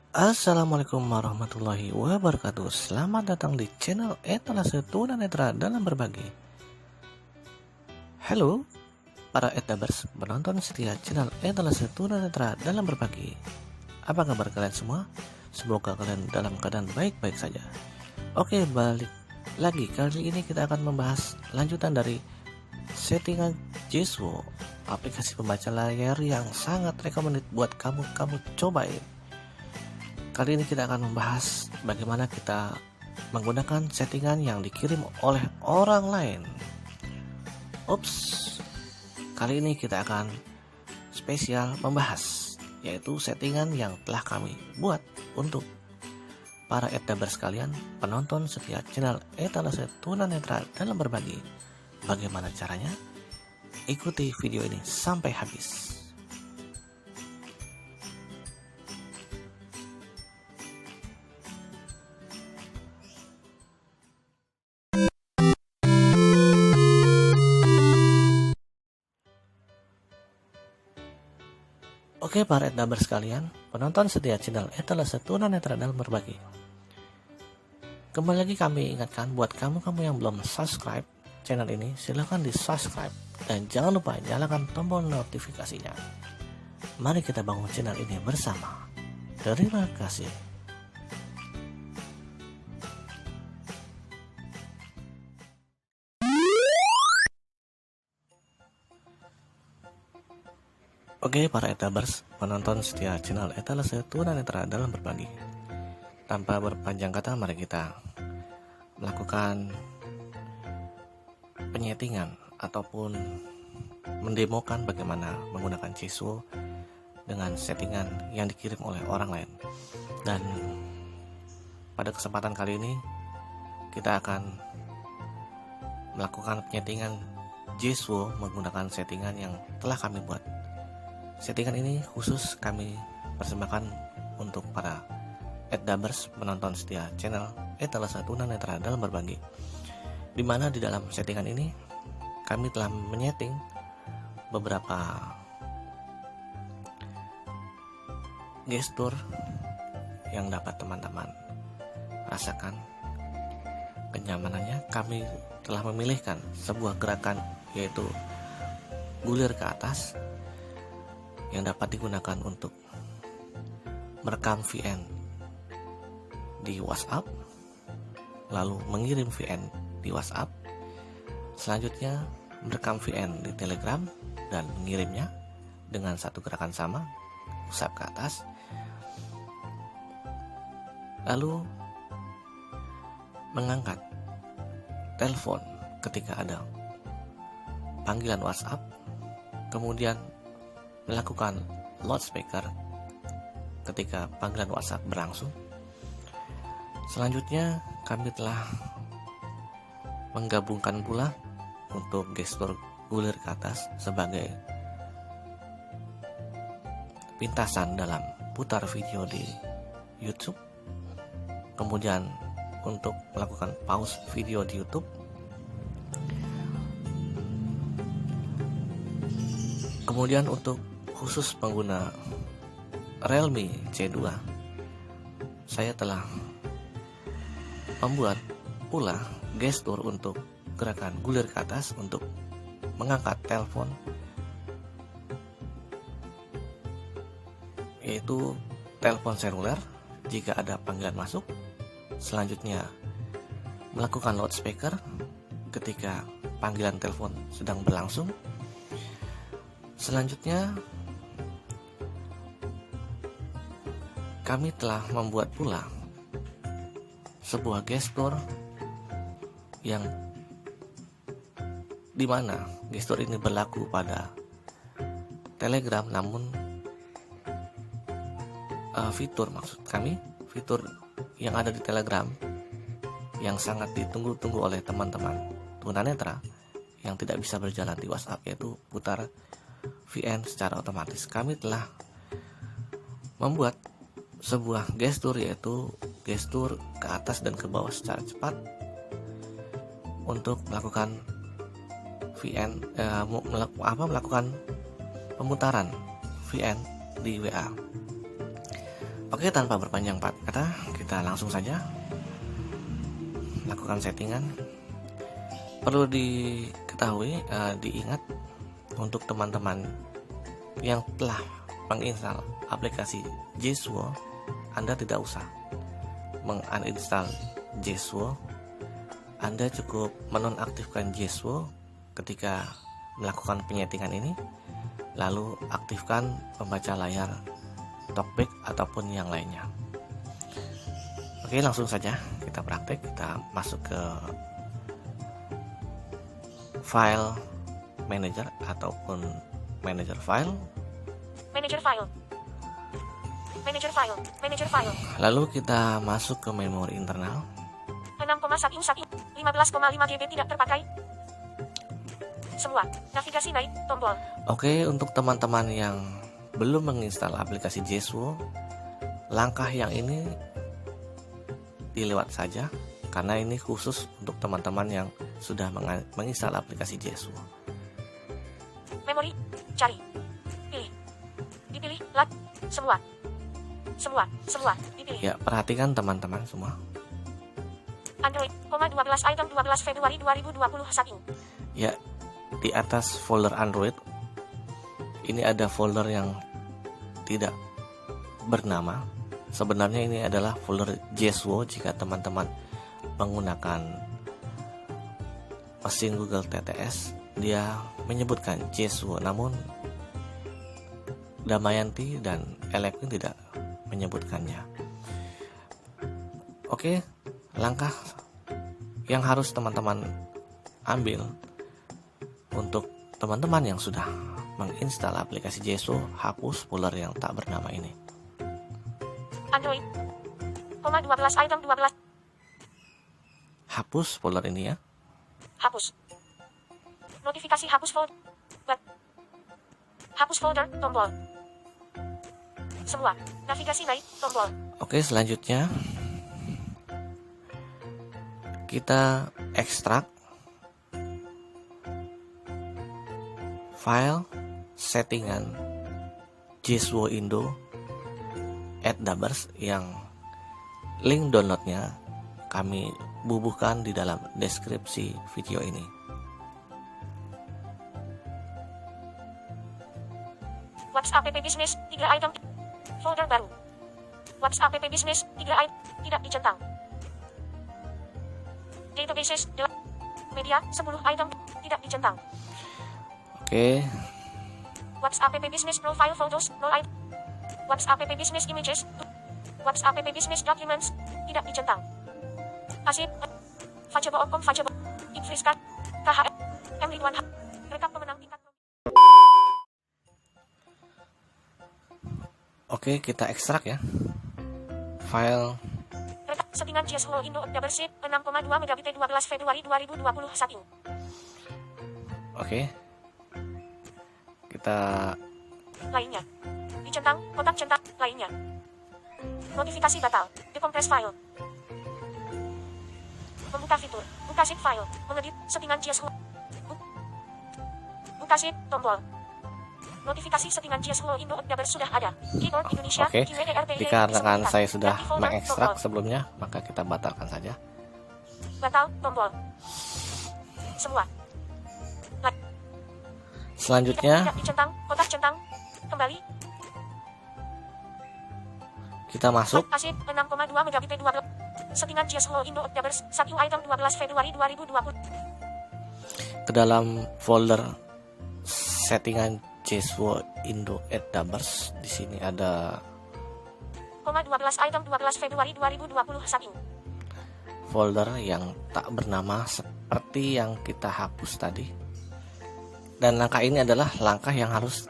Assalamualaikum warahmatullahi wabarakatuh. Selamat datang di channel Etalase Tunanetra dalam Berbagi. Halo para etabers, penonton setia channel Etalase Tunanetra dalam Berbagi. Apa kabar kalian semua? Semoga kalian dalam keadaan baik-baik saja. Oke, balik lagi. Kali ini kita akan membahas lanjutan dari settingan Jeswo, aplikasi pembaca layar yang sangat recommended buat kamu cobain. Kali ini kita akan membahas bagaimana kita menggunakan settingan yang dikirim oleh orang lain. Kali ini kita akan spesial membahas, yaitu settingan yang telah kami buat untuk para etabers sekalian, penonton setia channel Etalase Tunanetra dalam Berbagi. Bagaimana caranya? Ikuti video ini sampai habis. Oke para etabers sekalian, penonton setia channel Etalase Tunanetra dalam Berbagi. Kembali lagi kami ingatkan buat kamu yang belum subscribe channel ini, silahkan di subscribe dan jangan lupa nyalakan tombol notifikasinya. Mari kita bangun channel ini bersama. Terima kasih. Oke para etabers, penonton setia channel Etalase Tunanetra dalam Berbagi. Tanpa berpanjang kata, mari kita melakukan penyetingan ataupun mendemokan bagaimana menggunakan Jeswo dengan settingan yang dikirim oleh orang lain. Dan pada kesempatan kali ini kita akan melakukan penyetingan Jeswo menggunakan settingan yang telah kami buat. Settingan ini khusus kami persembahkan untuk para etabers penonton setia channel Etalase Tunanetra dalam Berbagi, di mana di dalam settingan ini kami telah menyeting beberapa gestur yang dapat teman-teman rasakan kenyamanannya. Kami telah memilihkan sebuah gerakan, yaitu gulir ke atas, yang dapat digunakan untuk merekam VN di WhatsApp, lalu mengirim VN di WhatsApp, selanjutnya merekam VN di Telegram dan mengirimnya dengan satu gerakan sama, usap ke atas, lalu mengangkat telepon ketika ada panggilan WhatsApp, kemudian melakukan loudspeaker ketika panggilan WhatsApp berlangsung. Selanjutnya kami telah menggabungkan pula untuk gestur gulir ke atas sebagai pintasan dalam putar video di YouTube. Kemudian untuk melakukan pause video di YouTube, kemudian untuk khusus pengguna Realme C2, saya telah membuat pula gestur untuk gerakan gulir ke atas untuk mengangkat telepon, yaitu telepon seluler jika ada panggilan masuk. Selanjutnya melakukan loudspeaker ketika panggilan telepon sedang berlangsung. Selanjutnya kami telah membuat pula sebuah gestur yang dimana gestur ini berlaku pada Telegram, namun fitur yang ada di Telegram yang sangat ditunggu-tunggu oleh teman-teman tunanetra yang tidak bisa berjalan di WhatsApp, yaitu putar VN secara otomatis. Kami telah membuat sebuah gestur, yaitu gestur ke atas dan ke bawah secara cepat untuk melakukan VN, melakukan pemutaran VN di WA. Oke, tanpa berpanjang kata, kita langsung saja lakukan settingan. Perlu diketahui, diingat untuk teman-teman yang telah menginstal aplikasi Jeswo, Anda tidak usah menguninstall Jeswo. Anda cukup menonaktifkan Jeswo ketika melakukan penyetingan ini, lalu aktifkan pembaca layar talkback ataupun yang lainnya. Oke, langsung saja kita praktek. Kita masuk ke file manager ataupun manager file. Manager file. Lalu kita masuk ke memori internal. 6,11 15,5 GB tidak terpakai. Semua. Navigasi naik tombol. Oke, untuk teman-teman yang belum menginstal aplikasi Jeswo, langkah yang ini dilewat saja karena ini khusus untuk teman-teman yang sudah menginstal aplikasi Jeswo. Memori, cari, pilih, dipilih, semua, dipilih. Ya, perhatikan teman-teman semua. Android, 12 item 12 Februari 2021. Ya, di atas folder Android ini ada folder yang tidak bernama. Sebenarnya ini adalah folder Jeswo jika teman-teman menggunakan mesin Google TTS, dia menyebutkan Jeswo, namun Damayanti dan Elequin tidak menyebutkannya. Oke, langkah yang harus teman-teman ambil untuk teman-teman yang sudah menginstal aplikasi Jeswo, hapus folder yang tak bernama ini. Android, 12 item 12. Hapus folder ini ya. Hapus. Notifikasi hapus folder. Hapus folder, tombol. Semua. Navigasi naik, tombol. Oke, selanjutnya kita ekstrak file settingan Jeswo Indo @dabers yang link downloadnya kami bubuhkan di dalam deskripsi video ini. WhatsApp app business 3 item folder baru. WhatsApp app business 3 item tidak dicentang. Databases media 10 item tidak dicentang. Oke. WhatsApp app business profile photos 0 item. WhatsApp app business images. WhatsApp app business documents tidak dicentang. Asip Fajabo.com Fajabo Infriskat KHM M Ridwan rekap pemenang tingkat. Oke, kita ekstrak ya file settingan Jeswo Indo Dabership 6,2 megabit 12 Februari 2021. Oke, kita Lainnya dicentang, kotak centang, lainnya. Notifikasi batal, decompress file. Membuka fitur, buka zip file, mengedit, settingan Jeswo. Buka zip, tombol. Notifikasi settingan Jeswo Indo Dabers sudah ada. Keyboard Indonesia. Oke, dikarenakan saya sudah mengekstrak sebelumnya, maka kita batalkan saja. Batal, tombol. Semua. Selanjutnya Tidak dicentang, kotak centang. Kembali. kita masuk Asip 6,2 megabit 12. Settingan Jeswo Indo Dabers 1 item 12 Februari 2020. ke dalam folder settingan Jeswo Indo @dabers. Di sini ada 12 item 12 Februari 2021. folder yang tak bernama seperti yang kita hapus tadi. Dan langkah ini adalah langkah yang harus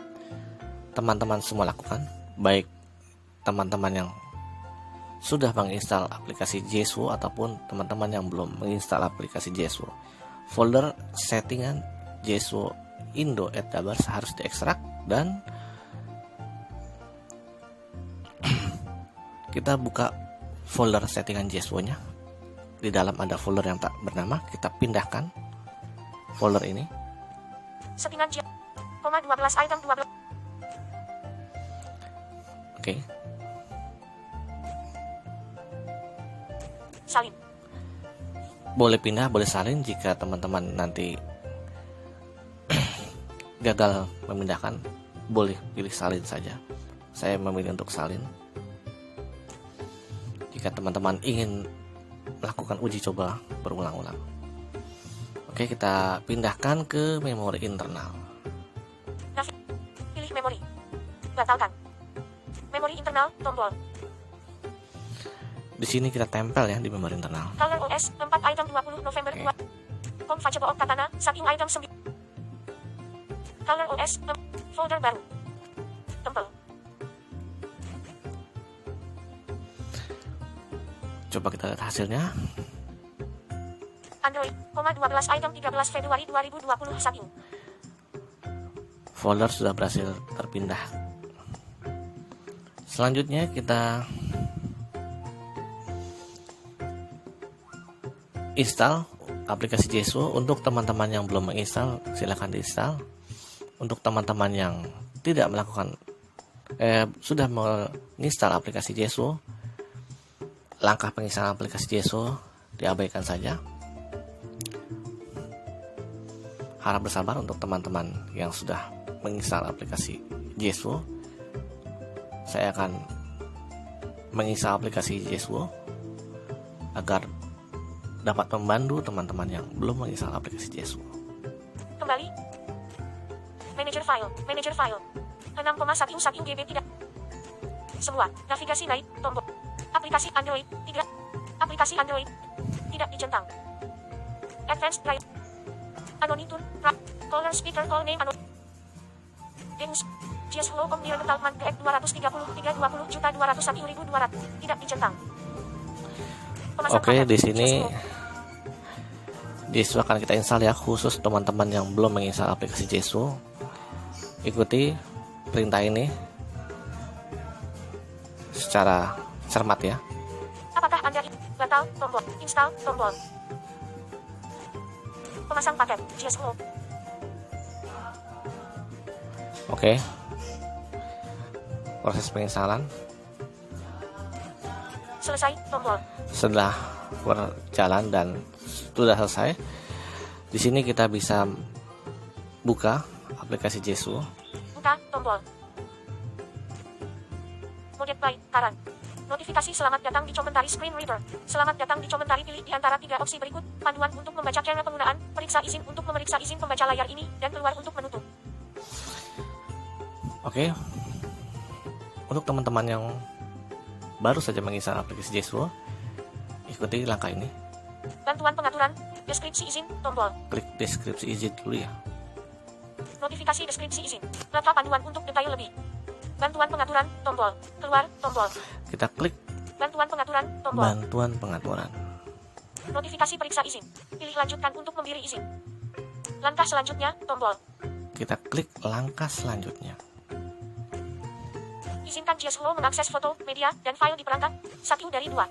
teman-teman semua lakukan, baik teman-teman yang sudah menginstal aplikasi Jeswo ataupun teman-teman yang belum menginstal aplikasi Jeswo. Folder settingan Jeswo Indo @dabers harus diekstrak dan kita buka folder settingan Jeswo-nya. Di dalam ada folder yang tak bernama, kita pindahkan folder ini. Settingan 12 item 12. Oke. Salin. Boleh pindah, boleh salin. Jika teman-teman nanti gagal memindahkan, boleh pilih salin saja. Saya memilih untuk salin. Jika teman-teman ingin melakukan uji coba berulang-ulang. Oke, kita pindahkan ke memori internal. Pilih memori. Batalkan. Memori internal, tombol. Di sini kita tempel ya di memori internal. Color OS 4 item 20 November 2. Configurable Katana 1 item 9. Color OS folder baru. Tempel. Coba kita lihat hasilnya. Android, 12 item 13 Februari 2021. Folder sudah berhasil terpindah. Selanjutnya kita install aplikasi Jeswo. Untuk teman-teman yang belum menginstal, silahkan diinstal. Untuk teman-teman yang tidak melakukan sudah menginstal aplikasi Jeswo, langkah penginstalan aplikasi Jeswo diabaikan saja. Harap bersabar untuk teman-teman yang sudah menginstal aplikasi Jeswo. Saya akan menginstal aplikasi Jeswo agar dapat membantu teman-teman yang belum menginstal aplikasi Jeswo. Kembali. Manager file. 6,11 GB tidak. Semua. Navigasi naik, tombol. Aplikasi Android, tidak. Aplikasi Android, tidak dicentang. Advanced Drive. Anonitur, caller speaker call name Demus. Jeswo Environmental Mangrove 233,20.201.200. Tidak dicentang. Pemasang Oke, paket. di sini Jeswo. Jeswo akan kita install ya, khusus teman-teman yang belum menginstal aplikasi Jeswo. Ikuti perintah ini secara cermat ya. Apakah Anda batal tombol, install tombol. Pemasang paket Jeswo. Oke. Proses penginstalan Selesai tombol. setelah berjalan dan sudah selesai. Di sini kita bisa buka aplikasi Jeswo. Buka tombol. Mode by Karan. Notifikasi selamat datang di komentari screen reader. Selamat datang di komentari, pilih di antara 3 opsi berikut. Panduan untuk membaca cara penggunaan, periksa izin untuk memeriksa izin pembaca layar ini, dan keluar untuk menutup. Oke. Untuk teman-teman yang baru saja menginstal aplikasi Jeswo, ikuti langkah ini. Bantuan pengaturan, deskripsi izin, tombol. Klik deskripsi izin dulu ya. Notifikasi deskripsi izin. Langkah panduan untuk detail lebih. Bantuan pengaturan, tombol. Keluar, tombol. Kita klik Bantuan pengaturan, tombol. bantuan pengaturan. Notifikasi periksa izin. Pilih lanjutkan untuk memberi izin. Langkah selanjutnya, tombol. Kita klik langkah selanjutnya. Izinkan Jeswo mengakses foto, media, dan file di perangkat. 1 dari 2.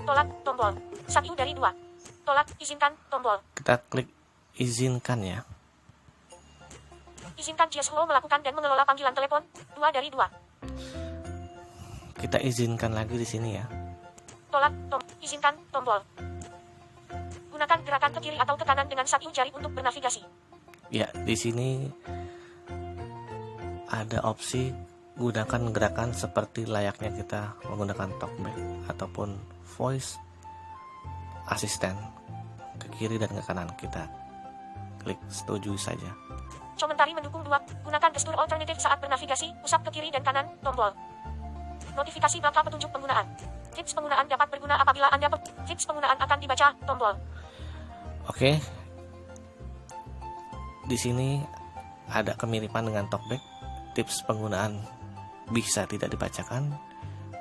Tolak, tombol. 1 dari 2. Tolak, izinkan, tombol. Kita klik izinkan ya. Izinkan Jeswo melakukan dan mengelola panggilan telepon. 2 dari 2. Kita izinkan lagi di sini ya. Tolak, izinkan, tombol. Gunakan gerakan ke kiri atau ke kanan dengan 1 jari untuk bernavigasi. Ya, di sini ada opsi gunakan gerakan seperti layaknya kita menggunakan talkback ataupun voice assistant. Ke kiri dan ke kanan kita klik setuju saja. Komentari mendukung 2. Gunakan gestur alternatif saat bernavigasi, usap ke kiri dan kanan, tombol. Notifikasi bakal petunjuk penggunaan. Tips penggunaan dapat berguna apabila Anda tips penggunaan akan dibaca, tombol. Oke. Di sini ada kemiripan dengan talkback. Tips penggunaan bisa tidak dibacakan.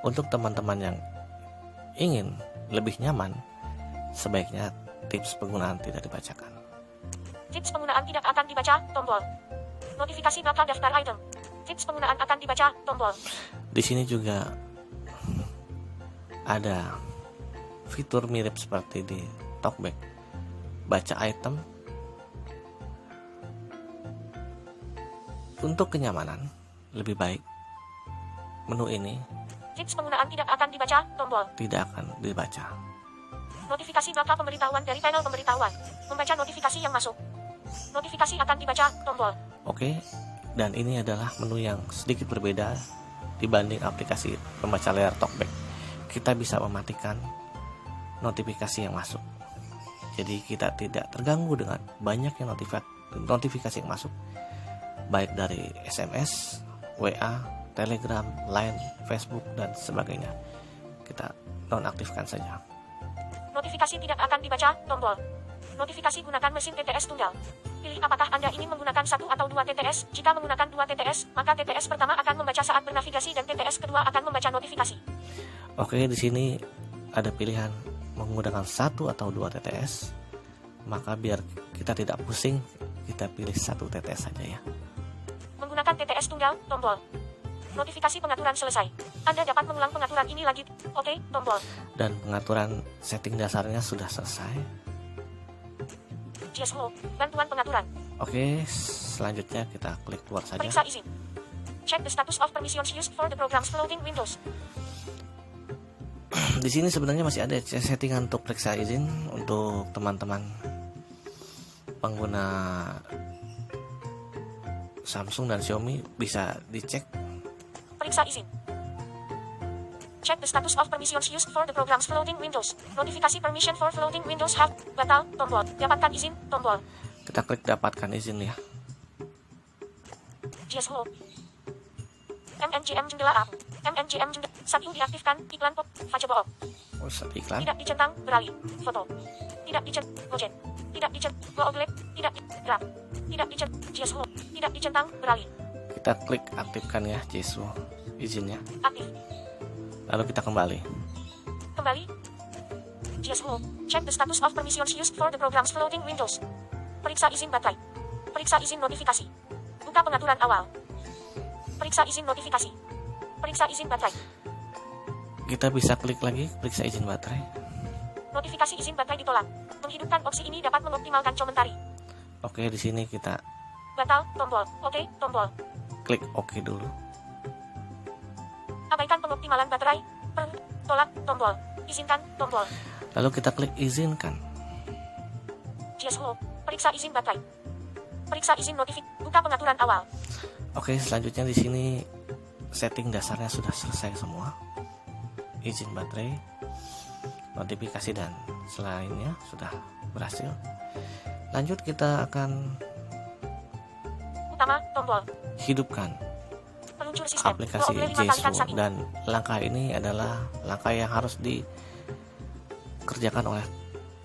Untuk teman-teman yang ingin lebih nyaman, sebaiknya tips penggunaan tidak dibacakan. Tips penggunaan tidak akan dibaca, tombol. Notifikasi bakal daftar item. Tips penggunaan akan dibaca, tombol. Di sini juga ada fitur mirip seperti di talkback. Baca item. Untuk kenyamanan lebih baik menu ini Tips penggunaan tidak akan dibaca, tombol. tidak akan dibaca. Notifikasi bakal pemberitahuan dari panel pemberitahuan. Membaca notifikasi yang masuk. Notifikasi akan dibaca, tombol. Oke, dan ini adalah menu yang sedikit berbeda dibanding aplikasi pembaca layar talkback. Kita bisa mematikan notifikasi yang masuk. Jadi kita tidak terganggu dengan banyaknya notifikasi yang masuk, baik dari SMS, WA, Telegram, Line, Facebook, dan sebagainya. Kita nonaktifkan saja. Notifikasi tidak akan dibaca, tombol. Notifikasi gunakan mesin TTS tunggal. Pilih apakah Anda ingin menggunakan 1 atau 2 TTS. Jika menggunakan 2 TTS, maka TTS pertama akan membaca saat bernavigasi dan TTS kedua akan membaca notifikasi. Oke, di sini ada pilihan menggunakan 1 atau 2 TTS. Maka biar kita tidak pusing, kita pilih 1 TTS saja ya. Menggunakan TTS tunggal, tombol. Notifikasi pengaturan selesai. Anda dapat mengulang pengaturan ini lagi. Oke, tombol. Dan pengaturan setting dasarnya sudah selesai. JSO, bantuan pengaturan. Oke, selanjutnya kita klik keluar saja. Periksa izin. Check the status of permissions used for the programs loading Windows. Di sini sebenarnya masih ada settingan untuk periksa izin untuk teman-teman pengguna Samsung dan Xiaomi, bisa dicek. Periksa izin. Check the status of permissions used for the programs loading Windows. Notifikasi permission for floating Windows have batal, tombol. Dapatkan izin, tombol. Kita klik dapatkan izin ya. JSO. MNGM jendela app. MNGM jendela. Saat diaktifkan, iklan pop, Facebook. Oh, iklan. Tidak dicentang, beralih. Foto. Tidak dicentang, Gojen. Tidak dicentang, Google. Tidak grab. Tidak dicentang, JSO. Tidak dicentang, beralih. Kita klik aktifkan ya JSO izinnya. Aktif. Lalu kita kembali. Kembali. JSO. Check the status of permissions used for the programs floating Windows. Periksa izin baterai. Periksa izin notifikasi. Buka pengaturan awal. Periksa izin notifikasi. Periksa izin baterai. Kita bisa klik lagi periksa izin baterai. Notifikasi izin baterai ditolak. Menghidupkan opsi ini dapat mengoptimalkan komentari. Oke, di sini kita Batal, tombol. Oke, tombol. klik OK dulu. Abaikan pengoptimalan baterai. Tolak, tombol. Izinkan, tombol. Lalu kita klik izinkan. JSO. Periksa izin baterai. Periksa izin notifikasi. Buka pengaturan awal. Oke, selanjutnya di sini setting dasarnya sudah selesai semua. Izin baterai, notifikasi dan selainnya sudah berhasil. Lanjut kita akan Utama, tombol. hidupkan Peluncur sistem. aplikasi JSO, dan langkah ini adalah langkah yang harus dikerjakan oleh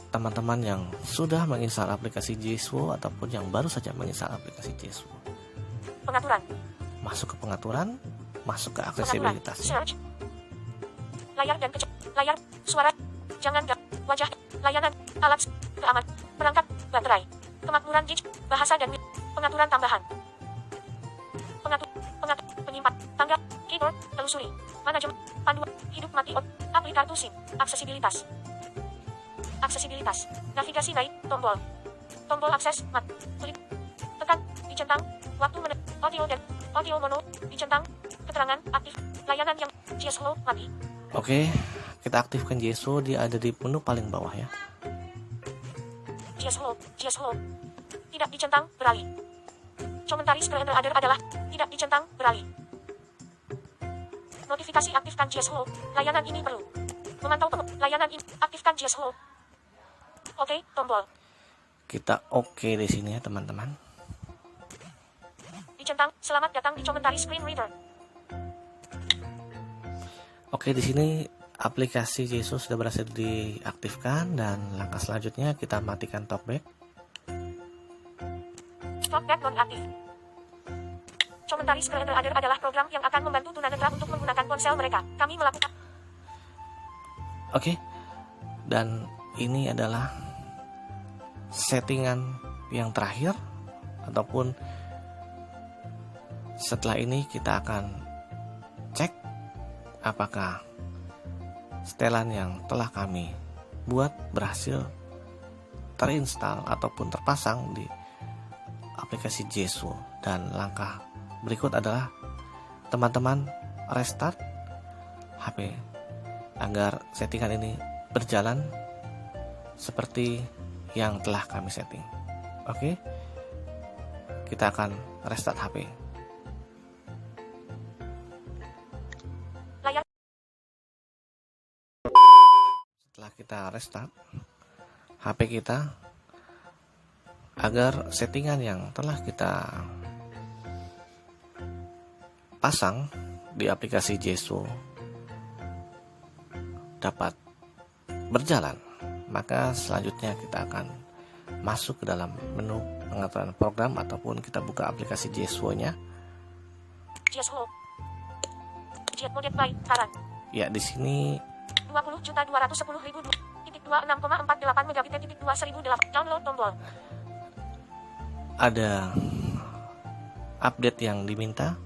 teman-teman yang sudah menginstal aplikasi JSO ataupun yang baru saja menginstal aplikasi JSO. Pengaturan. Masuk ke pengaturan, masuk ke aksesibilitas. Search. Layar dan layar, suara, jangan gak, wajah, layanan, alat, keamanan, perangkat, baterai, kemakmuran bahasa dan pengaturan tambahan. Penyimpan, tangga, keyboard, telusuri, manajemen, panduan, hidup mati, aplikasi SIM, aksesibilitas. Aksesibilitas, navigasi naik, tombol. Tombol akses, mat, klik, tekan, dicentang, waktu audio dan audio mono, dicentang, keterangan, aktif, layanan yang JSO, mati. Oke, kita aktifkan JSO, dia ada di menu paling bawah ya. JSO, tidak dicentang, beralih. Komentari screen reader adalah tidak dicentang, beralih. Notifikasi aktifkan JSO, layanan ini perlu. Memantau layanan ini, aktifkan JSO. Oke, tombol. Kita oke di sini ya teman-teman. Dicentang, selamat datang di komentari screen reader. Oke, di sini aplikasi JSO sudah berhasil diaktifkan dan langkah selanjutnya kita matikan talkback. Talkback nonaktif. Komentari screen reader adalah program yang akan membantu tunanetra untuk menggunakan ponsel mereka. Kami melakukan. Oke, dan ini adalah settingan yang terakhir ataupun setelah ini kita akan cek apakah setelan yang telah kami buat berhasil terinstall ataupun terpasang di aplikasi JSO. Dan langkah berikut adalah teman-teman restart HP agar settingan ini berjalan seperti yang telah kami setting. Oke, kita akan restart HP. Layar. Setelah kita restart HP kita, agar settingan yang telah kita pasang di aplikasi Jeswo dapat berjalan, maka selanjutnya kita akan masuk ke dalam menu pengaturan program ataupun kita buka aplikasi Jeswo-nya. Jeswo. Jet mode by Taran. Ya, di sini 20.210.000.26,48 Mbps.2008 download tombol. ada update yang diminta,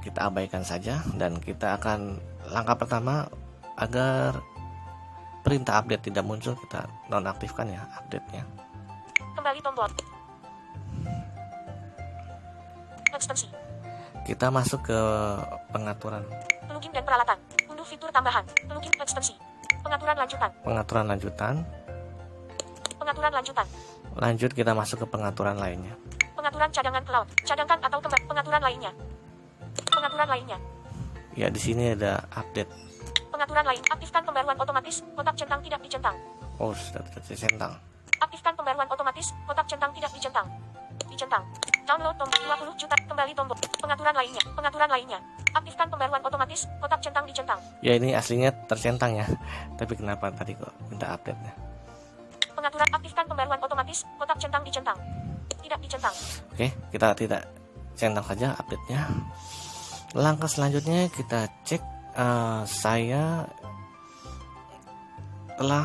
kita abaikan saja dan kita akan langkah pertama agar perintah update tidak muncul, kita nonaktifkan ya update-nya. Kembali tombol. Ekstensi. Kita masuk ke pengaturan Plugin dan peralatan. Unduh fitur tambahan. Plugin ekstensi. Pengaturan lanjutan. pengaturan lanjutan. Pengaturan lanjutan. Lanjut kita masuk ke pengaturan lainnya. Pengaturan cadangan cloud. Cadangkan atau kembali. Pengaturan lainnya. Pengaturan lainnya. Ya, di sini ada update. Pengaturan lain. Aktifkan pembaruan otomatis. Kotak centang tidak dicentang. Oh, sudah tercentang. Aktifkan pembaruan otomatis. Kotak centang tidak dicentang. Dicentang. Download tombol 20 juta. Kembali tombol. Pengaturan lainnya. Pengaturan lainnya. Aktifkan pembaruan otomatis. Kotak centang dicentang. Ya, ini aslinya tercentang ya. Tapi kenapa tadi kok minta update-nya? Pengaturan. Aktifkan pembaruan otomatis. Kotak centang dicentang. Tidak dicentang. Oke, kita tidak centang saja update-nya. Langkah selanjutnya kita cek, saya telah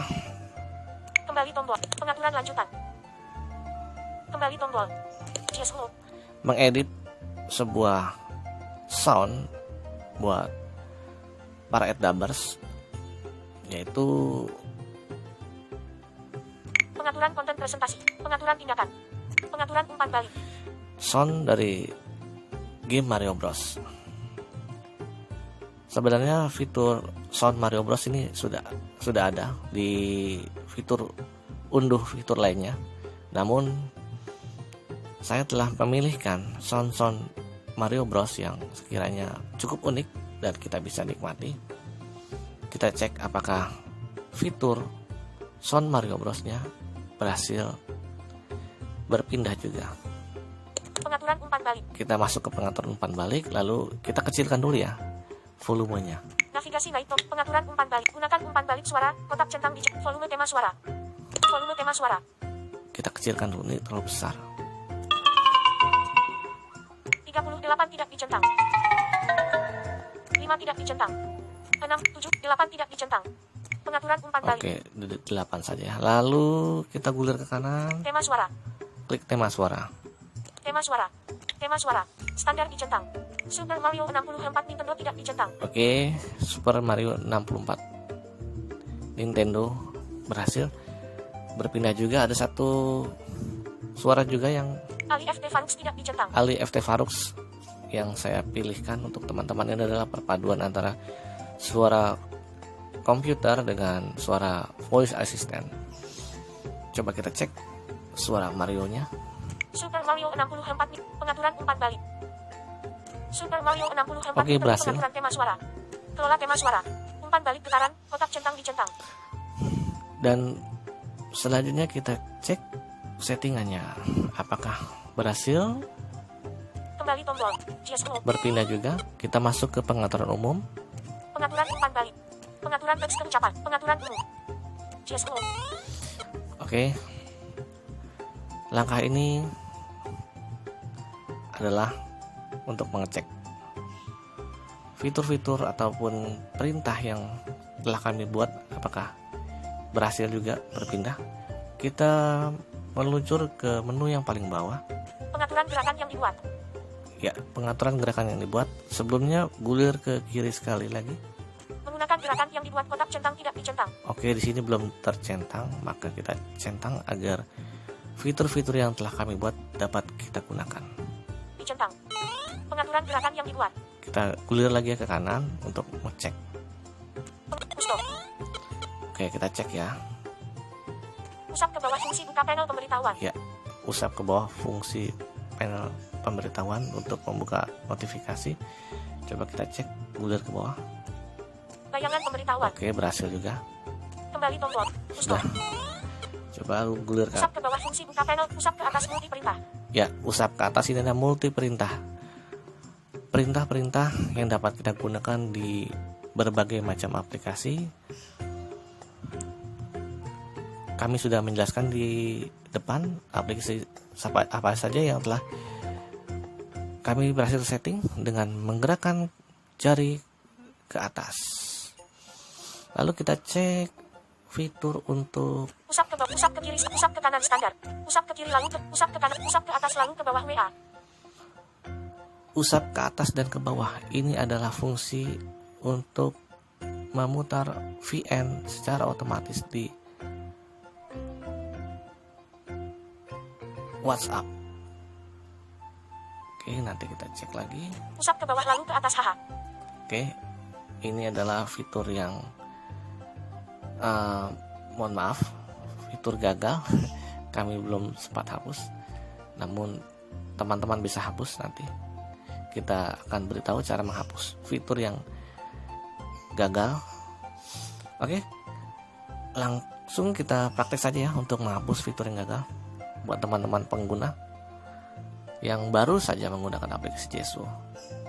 Kembali tombol. Pengaturan lanjutan. Kembali tombol. Jeswo. mengedit sebuah sound buat para addubbers, yaitu Pengaturan konten presentasi. Pengaturan tindakan. Pengaturan umpan balik. sound dari game Mario Bros. Sebenarnya fitur sound Mario Bros ini sudah ada di fitur unduh fitur lainnya. Namun saya telah memilihkan sound Mario Bros yang sekiranya cukup unik dan kita bisa nikmati. Kita cek apakah fitur sound Mario Bros-nya berhasil berpindah juga. Pengaturan umpan balik. Kita masuk ke pengaturan umpan balik, lalu kita kecilkan dulu ya volumenya. Navigasi naik tombol. Pengaturan umpan balik. Gunakan umpan balik suara. Kotak centang di volume tema suara. Volume tema suara. Kita kecilkan dulu, ini terlalu besar. 38 tidak dicentang. 5 tidak dicentang. 6, 7, 8 tidak dicentang. Pengaturan umpan balik. Oke, 8 saja ya. Lalu kita gulir ke kanan, Tema suara. klik tema suara. Tema suara. Tema suara. Standar dicentang. Super Mario 64 Nintendo tidak dicentang. Oke, Super Mario 64 Nintendo berhasil berpindah juga. Ada satu suara juga yang Ali FT Farux tidak dicentang. Ali FT Farux yang saya pilihkan untuk teman-teman. Ini adalah perpaduan antara suara komputer dengan suara voice assistant. Coba kita cek suara Mario-nya. Super Mario 64 pengaturan umpan balik. Super Mario 64 Oke, berhasil. Pengaturan tema suara. Kelola tema suara. Umpan balik getaran, kotak centang dicentang. Dan selanjutnya kita cek settingannya, apakah berhasil Kembali tombol. Jeswo. berpindah juga. Kita masuk ke pengaturan umum. Pengaturan umpan balik. Pengaturan teks ucapan. Pengaturan umum. Jeswo. Oke. Langkah ini adalah untuk mengecek fitur-fitur ataupun perintah yang telah kami buat apakah berhasil juga berpindah. Kita meluncur ke menu yang paling bawah. Pengaturan gerakan yang dibuat. Ya, pengaturan gerakan yang dibuat. Sebelumnya gulir ke kiri sekali lagi. Menggunakan gerakan yang dibuat kotak centang tidak dicentang. Oke, di sini belum tercentang, maka kita centang agar fitur-fitur yang telah kami buat dapat kita gunakan. Dicentang. Pengaturan gerakan yang dibuat. Kita gulir lagi ke kanan untuk ngecek. Stop. Oke, kita cek ya. Usap ke bawah fungsi buka panel pemberitahuan. Ya, usap ke bawah fungsi panel pemberitahuan untuk membuka notifikasi. Coba kita cek, gulir ke bawah. Bayangan pemberitahuan. Oke, berhasil juga. Kembali tombol. Sudah. Coba gulir ke Usap ke bawah fungsi buka panel. Usap ke atas multi perintah. Ya, usap ke atas ini ada multi perintah. Perintah-perintah yang dapat kita gunakan di berbagai macam aplikasi. Kami sudah menjelaskan di depan aplikasi apa saja yang telah kami berhasil setting dengan menggerakkan jari ke atas. Lalu kita cek fitur untuk Usap ke bawah, usap ke kiri, usap ke kanan standar. Usap ke kiri lalu usap ke kanan, usap ke atas lalu ke bawah WA. usap ke atas dan ke bawah. Ini adalah fungsi untuk memutar VN secara otomatis di WhatsApp. Oke, nanti kita cek lagi. Usap ke bawah lalu ke atas haha. Oke, ini adalah fitur yang mohon maaf, fitur gagal. Kami belum sempat hapus. Namun teman-teman bisa hapus nanti. Kita akan beritahu cara menghapus fitur yang gagal. Oke, langsung kita praktek saja ya untuk menghapus fitur yang gagal. Buat teman-teman pengguna yang baru saja menggunakan aplikasi Jeswo,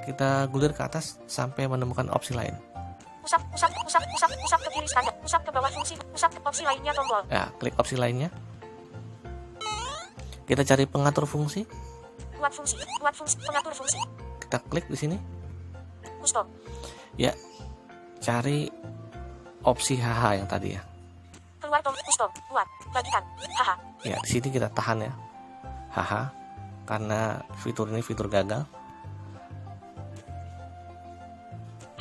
kita gulir ke atas sampai menemukan opsi lain. Usap ke kiri standar. Usap ke bawah fungsi. Usap ke opsi lainnya tombol. Ya, klik opsi lainnya. Kita cari pengatur fungsi. Buat fungsi, pengatur fungsi. Kita klik di sini. Pusto. Ya, cari opsi HH yang tadi ya. Keluar tombol pusto. Buat. Bagikan. Haha. Ya, di sini kita tahan ya. HH, karena fitur ini fitur gagal.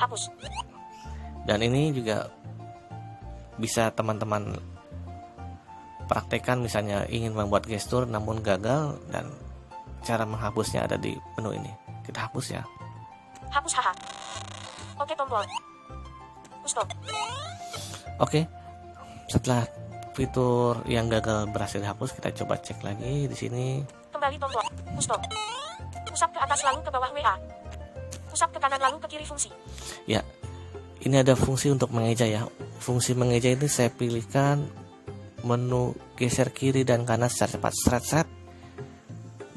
Hapus. Dan ini juga bisa teman-teman praktekkan, misalnya ingin membuat gestur namun gagal, dan cara menghapusnya ada di menu ini. Kita hapus ya. Hapus haha. Oke tombol. Pusto. Oke. Setelah fitur yang gagal berhasil dihapus, kita coba cek lagi di sini. Kembali tombol. Pusto. Usap ke atas lalu ke bawah WA. Usap ke kanan lalu ke kiri fungsi. Ya. Ini ada fungsi untuk mengeja ya. Fungsi mengeja ini saya pilihkan menu geser kiri dan kanan secara cepat, seret-seret,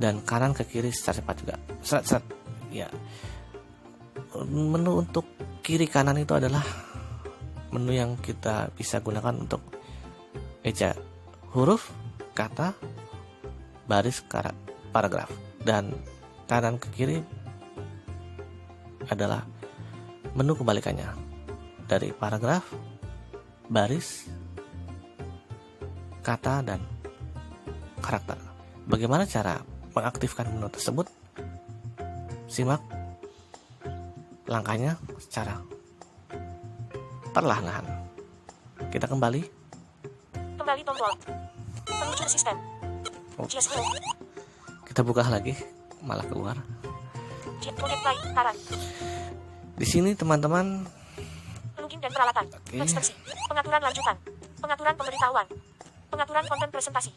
dan kanan ke kiri secara cepat juga, seret-seret. Ya. Menu untuk kiri kanan itu adalah menu yang kita bisa gunakan untuk eja huruf, kata, baris, paragraf. Dan kanan ke kiri adalah menu kebalikannya dari paragraf, baris, kata, dan karakter. Bagaimana cara mengaktifkan menu tersebut? Simak langkahnya secara perlahan-lahan. Kita kembali. Kembali tombol. Peluncur sistem. Oh. Jeswo. Kita buka lagi, malah keluar. Connect play. Taran. Di sini teman-teman, Login dan peralatan. Oke. Ekstensi. Pengaturan lanjutan. Pengaturan pemberitahuan. Pengaturan konten presentasi.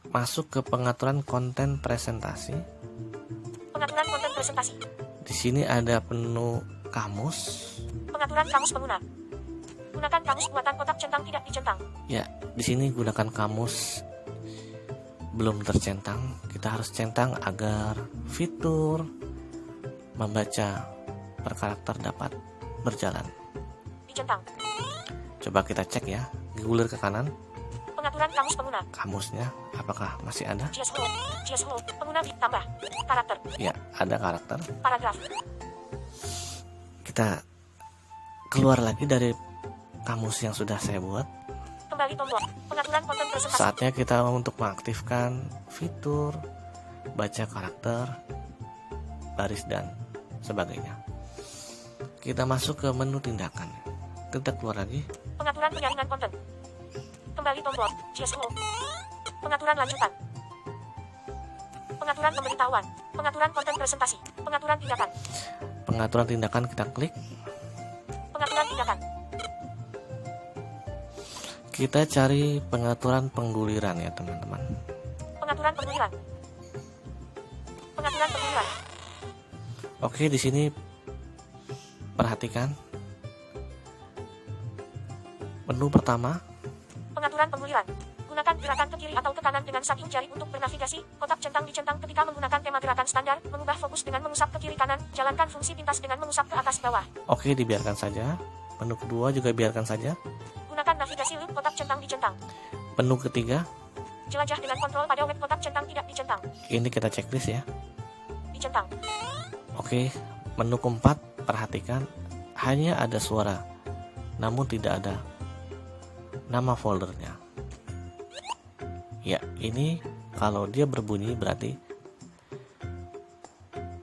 masuk ke pengaturan konten presentasi. Pengaturan konten presentasi. Di sini ada menu kamus. Pengaturan kamus pengguna. Gunakan kamus buatan kotak centang tidak dicentang. Ya, di sini gunakan kamus belum tercentang. Kita harus centang agar fitur membaca per karakter dapat berjalan. Dicentang. Coba kita cek ya, gulir ke kanan. Pengaturan kamus pengguna. Kamusnya apakah masih ada? JSHO. Pengguna ditambah. Karakter. Ya, ada karakter. Paragraf. Kita keluar lagi dari kamus yang sudah saya buat. Kembali tombol. Pengaturan konten presentasi. Saatnya kita untuk mengaktifkan fitur baca karakter, baris, dan sebagainya. Kita masuk ke menu tindakan. Kita keluar lagi. Pengaturan penyaringan konten. Kembali tombol. JSHO. Pengaturan lanjutan. Pengaturan pemberitahuan. Pengaturan konten presentasi. Pengaturan tindakan. Pengaturan tindakan kita klik. Pengaturan tindakan. Kita cari pengaturan pengguliran ya teman-teman. Pengaturan pengguliran. Pengaturan pengguliran. Oke, di sini perhatikan menu pertama. Pengaturan pengguliran. Gunakan gerakan ke kiri atau ke kanan dengan satu jari untuk bernavigasi. Kotak centang dicentang ketika menggunakan tema gerakan standar. Mengubah fokus dengan mengusap ke kiri kanan. Jalankan fungsi pintas dengan mengusap ke atas bawah. Oke, dibiarkan saja. Menu kedua juga biarkan saja. Gunakan navigasi loop kotak centang dicentang. Menu ketiga, Jelajah dengan kontrol pada web kotak centang tidak dicentang. ini kita checklist ya. Dicentang. Oke, menu keempat, perhatikan hanya ada suara, namun tidak ada nama foldernya. Ya, ini kalau dia berbunyi berarti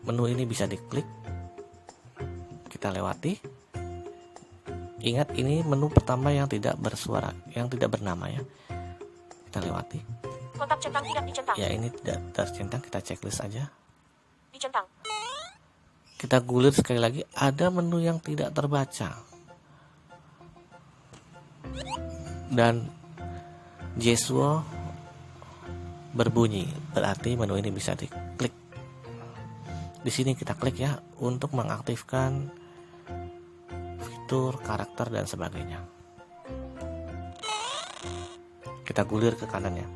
menu ini bisa diklik. Kita lewati. Ingat, ini menu pertama yang tidak bersuara, yang tidak bernama ya. Kita lewati. Kotak centang tidak dicentang. Ya, ini tidak tercentang, kita checklist aja. Dicentang. Kita gulir sekali lagi, ada menu yang tidak terbaca. Dan Jeswo berbunyi, berarti menu ini bisa diklik. Di sini kita klik ya untuk mengaktifkan fitur, karakter dan sebagainya. Kita gulir ke kanan ya.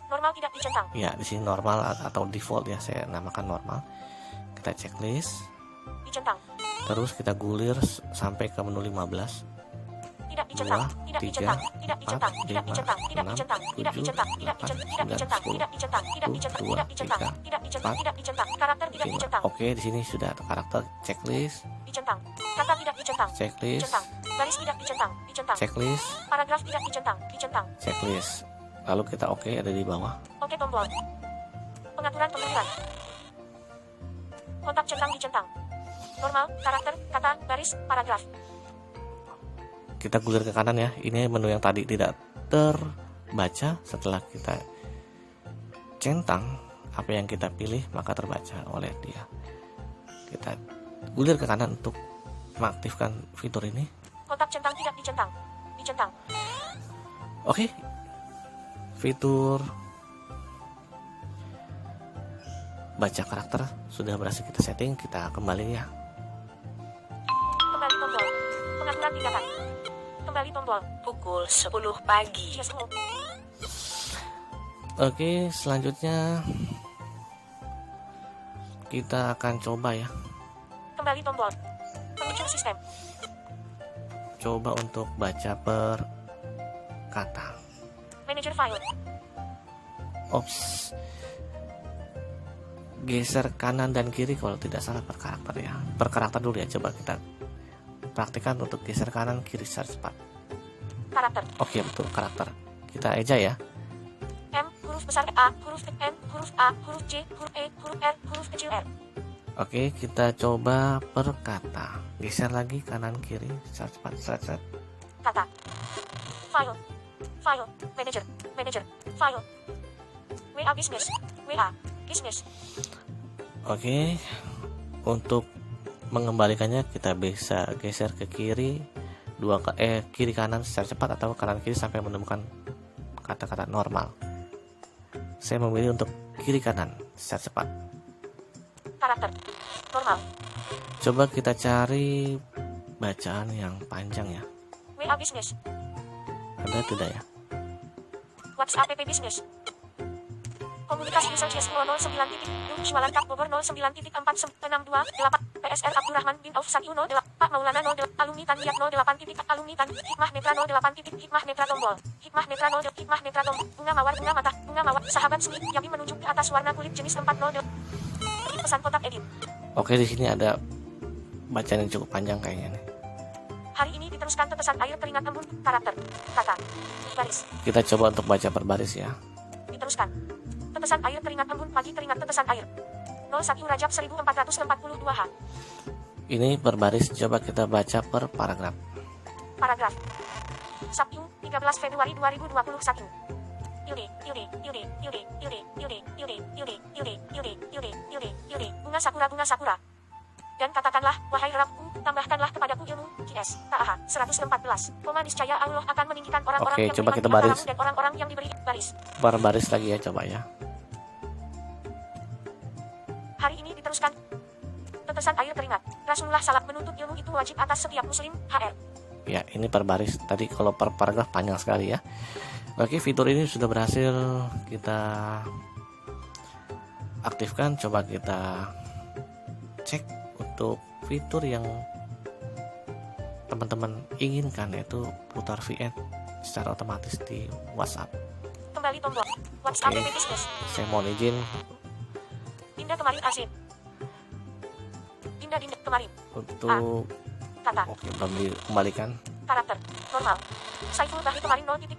Normal tidak dicentang. Ya, di sini normal atau default ya, saya namakan normal. Kita checklist. Dicentang. Terus kita gulir sampai ke menu 15. Tidak dicentang, 2, tidak 3, dicentang, tidak dicentang, 4, tidak dicentang, 5, tidak dicentang, 6, tidak 7, dicentang, tidak 8, dicentang, tidak 9, dicentang, 10, tidak dicentang, tidak dicentang, 2, tidak dicentang, 3, tidak dicentang, 4, tidak dicentang, karakter tidak 5. dicentang, Oke, di sini sudah ada karakter, checklist, dicentang, kata tidak dicentang, checklist, dicentang, garis tidak dicentang, dicentang, checklist, paragraf tidak dicentang, dicentang, checklist. Lalu kita oke, ada di bawah. oke tombol, pengaturan pengaturan, kotak centang dicentang, normal, karakter, kata, garis, paragraf, Kita gulir ke kanan ya. Ini menu yang tadi tidak terbaca, setelah kita centang apa yang kita pilih maka terbaca oleh dia. Kita gulir ke kanan untuk mengaktifkan fitur ini. kotak centang tidak dicentang, dicentang, Oke, fitur baca karakter sudah berhasil kita setting. Kita kembali ya. kembali tombol, pengaturan tindakan, kembali tombol, Pukul 10 pagi. CSO, Oke, selanjutnya kita akan coba ya. kembali tombol, pengunjung sistem, Coba untuk baca per kata. manager file, Ops. Geser kanan dan kiri kalau tidak salah per karakter ya. Per karakter dulu ya, coba kita praktikkan untuk geser kanan kiri secara cepat. karakter, Oke, betul, karakter. Kita eja ya. M, huruf besar A, huruf N, huruf A, huruf J, huruf E, huruf R, huruf kecil R, Oke, kita coba per kata. Geser lagi kanan kiri secara cepat. Set. kata, file, file, manager, manager, file, WA business, WA, business, Oke, untuk mengembalikannya kita bisa geser ke kiri kiri kanan secara cepat atau kanan kiri sampai menemukan kata-kata normal. Saya memilih untuk kiri kanan secara cepat. karakter, normal, Coba kita cari bacaan yang panjang ya. WA business, Ada tidak ya? WhatsApp app business, komunitas user CS 09 jualan kap Bogor 09.462 PSR Abdurrahman bin Auf Sati 08 Pak Maulana 08 alumni Tanbiat 08 alumni Tan Hikmah Netra 08 Hikmah Netra tombol Hikmah Netra 0 Hikmah Netra tombol bunga mawar sahabat seni Yabi menunjuk ke atas warna kulit jenis 40 ketik pesan kotak edit. Oke, di sini ada bacaan yang cukup panjang kayaknya nih. Hari ini diteruskan tetesan air keringat embun karakter kata garis Kita coba untuk baca per baris ya. diteruskan tetesan air keringat embun pagi keringat tetesan air 01 Rajab 1442 H Ini per baris, coba kita baca per paragraf. paragraf Sabtu 13 Februari 2021 bunga sakura dan katakanlah wahai Rabbku tambahkanlah kepadaku ilmu QS, Ta'aha, 114. Niscaya Allah akan meninggikan orang-orang Oke, yang coba beriman kita di antaramu baris. dan orang-orang yang diberi baris. Baris lagi ya, coba ya. Hari ini diteruskan. Tetesan air keringat. Rasulullah SAW menuntut ilmu itu wajib atas setiap muslim. HR. Ya, ini per baris. Tadi kalau per paragraf panjang sekali ya. Oke, fitur ini sudah berhasil kita aktifkan. Coba kita cek untuk fitur yang teman-teman inginkan, yaitu putar VN secara otomatis di WhatsApp. Kembali tombol. WhatsApp Oke. Business. Saya mohon izin Dinda kemarin asin. Dinda kemarin. untuk Kata. oke, belum dikembalikan. Karakter. Normal. Saiful Bahri kemarin 0.4.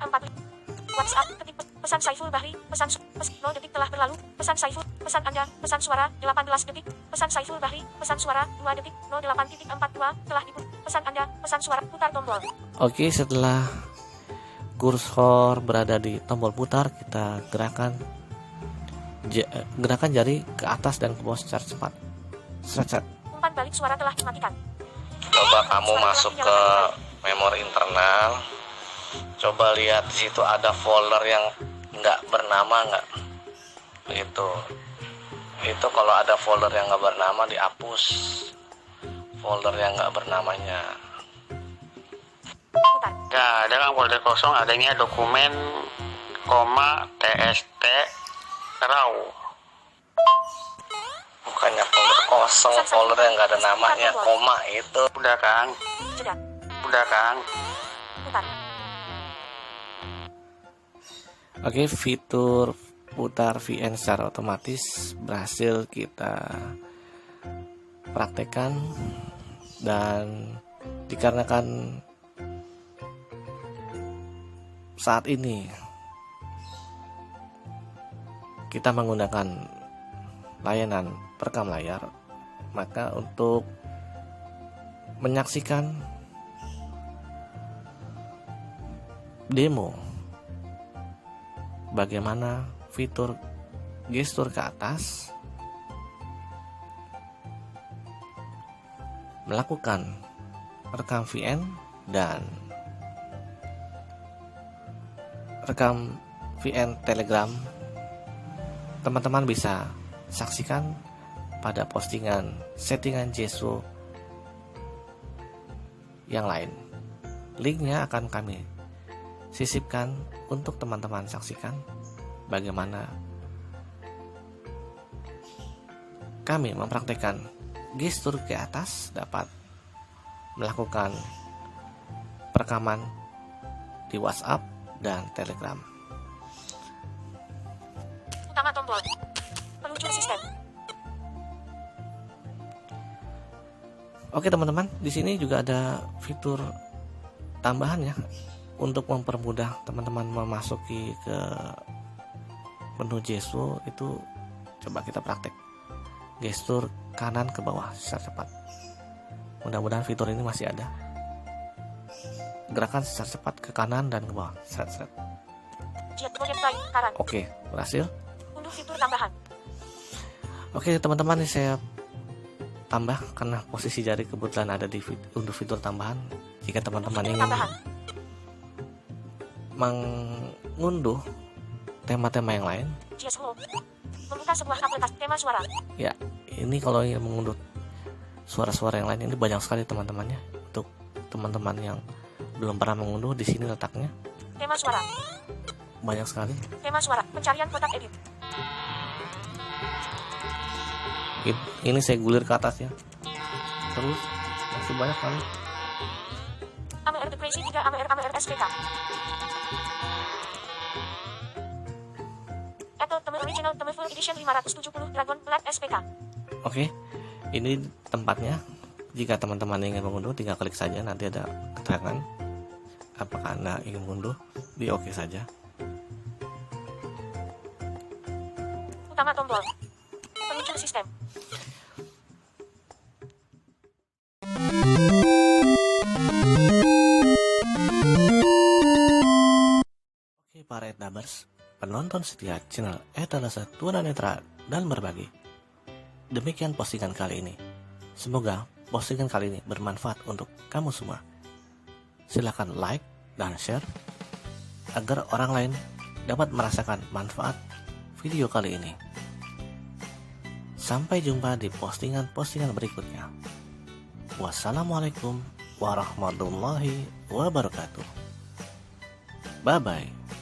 WhatsApp ketik pesan Saiful Bahri, pesan 0 detik telah berlalu, pesan Saiful, pesan Anda, pesan suara 18 detik, pesan Saiful Bahri, pesan suara 2 detik, 08.42 telah diputar, pesan Anda, pesan suara, putar tombol. Oke, setelah kursor berada di tombol putar, kita gerakan jari ke atas dan ke bawah secara cepat. Set. Umpan balik suara telah dimatikan. Coba kamu masuk ke memori internal. Coba lihat di situ ada folder yang nggak bernama nggak? Itu kalau ada folder yang nggak bernama dihapus. Folder yang nggak bernamanya. Putar. Ya, ada kan folder kosong, adanya dokumen, tst, raw. Bukannya folder kosong, folder yang nggak ada namanya, koma itu. Udah Kang, Jeda. udah Kang. Putar. Oke, fitur putar VN secara otomatis berhasil kita praktekkan, dan dikarenakan saat ini kita menggunakan layanan perekam layar, maka untuk menyaksikan demo bagaimana fitur gestur ke atas, melakukan rekam VN dan rekam VN Telegram, teman-teman bisa saksikan pada postingan settingan JSO yang lain. Linknya akan kami sisipkan untuk teman-teman saksikan bagaimana kami mempraktekkan gestur ke atas dapat melakukan perekaman di WhatsApp dan Telegram. Utama tombol. Peluncur sistem. Oke teman-teman, di sini juga ada fitur tambahan ya untuk mempermudah teman-teman memasuki ke menu JSO. Itu coba kita praktek gestur kanan ke bawah secara cepat. Mudah-mudahan fitur ini masih ada. Gerakan secara cepat ke kanan dan ke bawah. Set. Jet modem play. Karan. Oke, berhasil. Unduh fitur tambahan. Oke teman-teman, ini saya tambah karena posisi jari kebetulan ada di unduh fitur tambahan. Jika teman-teman ingin Tambahan. mengunduh tema-tema yang lain, JSO. Membuka sebuah aplikasi tema suara. ya ini kalau ingin mengunduh suara-suara yang lain, ini banyak sekali teman-temannya. Untuk teman-teman yang belum pernah mengunduh, di sini letaknya Tema suara. banyak sekali. Tema suara. Pencarian kotak edit. Ini saya gulir ke atas ya, terus masih banyak kali. AMR The Crazy 3 AMR SPK. Atau Teme Original Teme Full Edition 570 Dragon Blood SPK. Oke, ini tempatnya. Jika teman-teman ingin mengunduh, tinggal klik saja, nanti ada keterangan apakah Anda ingin mengunduh, di oke saja. Utama tombol. Peluncur sistem. Oke para Etabers, penonton setia channel Etalase Tunanetra dan Berbagi. Demikian postingan kali ini. Semoga postingan kali ini bermanfaat untuk kamu semua. Silakan like dan share agar orang lain dapat merasakan manfaat video kali ini. Sampai jumpa di postingan-postingan berikutnya. Wassalamualaikum warahmatullahi wabarakatuh. Bye bye.